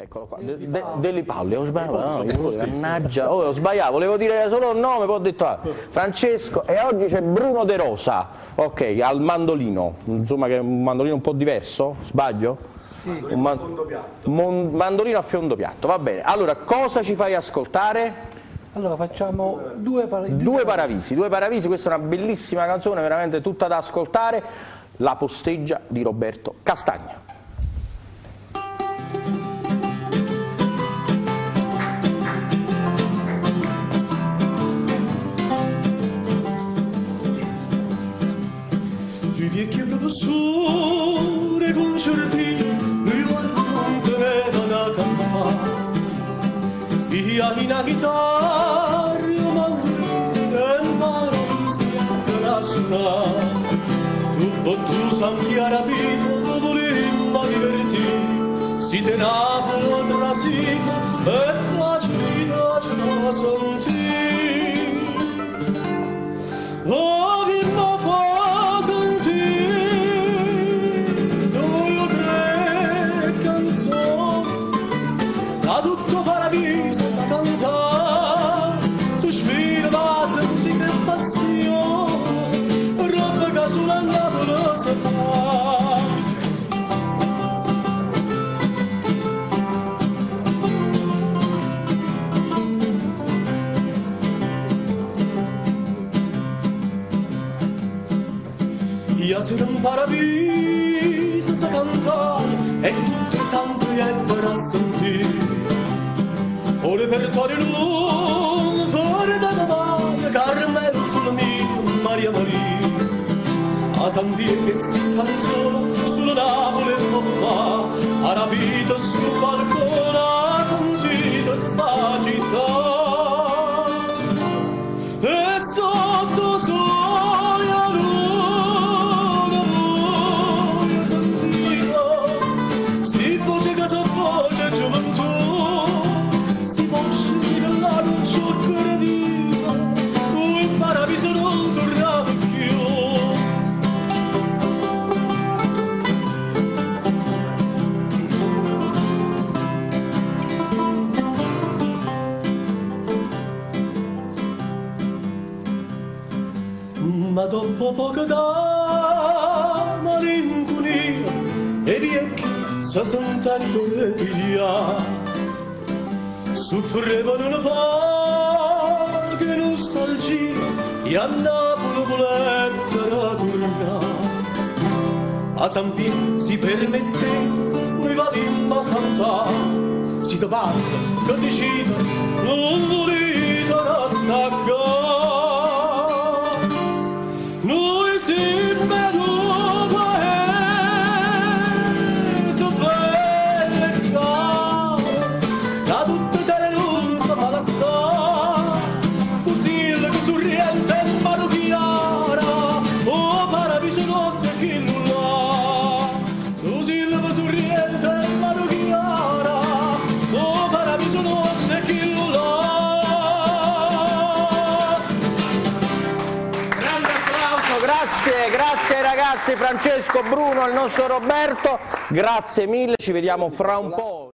Eccolo qua, Deli Paoli, ho sbagliato, no, mannaggia, ho sbagliato, volevo dire solo un nome, poi ho detto Francesco, e oggi c'è Bruno De Rosa, ok, al mandolino, insomma che è un mandolino un po' diverso, sbaglio? Sì. Mandolino a fondo piatto, va bene. Allora, cosa ci fai ascoltare? Allora facciamo due Paravisi, questa è una bellissima canzone, veramente tutta da ascoltare, La posteggia di Roberto Castagna. Vecchio professore concertino, lui guarda non teneva da caffè, via una chitarra, mandolino e impara a suonare, tu santi arabito, volemmo divertire, si te Napoli trasito e facilità ce la sentire. Oh, che mi fa tutto paradiso da cantare, sospiro, base, musica e passione, roba che solo a Napoli si fa. Io sono un paradiso sa cantare e tutti i santi ebbero a sentire. O repertorio lungo, fuori da Novara, Carmelo sulla mia, Maria Maria. A San Pietro che sta canzone, sulla Napoli può fa, ha rapito sul balcone, ha sentito sta città. E sotto sole a luna, ho sentito, sti voce che sa voce gioventù. Si può uscire dalla luce credita, il paradiso non tornava più. Ma dopo poco da malinconia e vecchi si sentendo repigliare, soffrevano una vaga nostalgia e a Napoli volettero tornare. A San Pietro si permette, noi vadimmo a saltare, si pazza che decide, non volete staccare. Noi siamo venuti e so belle care, da tutte te non so male sta, così che sorriente e mano chiara, oh paradiso nostro che non l'ha, così che sorriente e mano chiara, oh paradiso nostro che non l'ha. Grazie ragazzi, Francesco, Bruno, il nostro Roberto, grazie mille, ci vediamo fra un po'.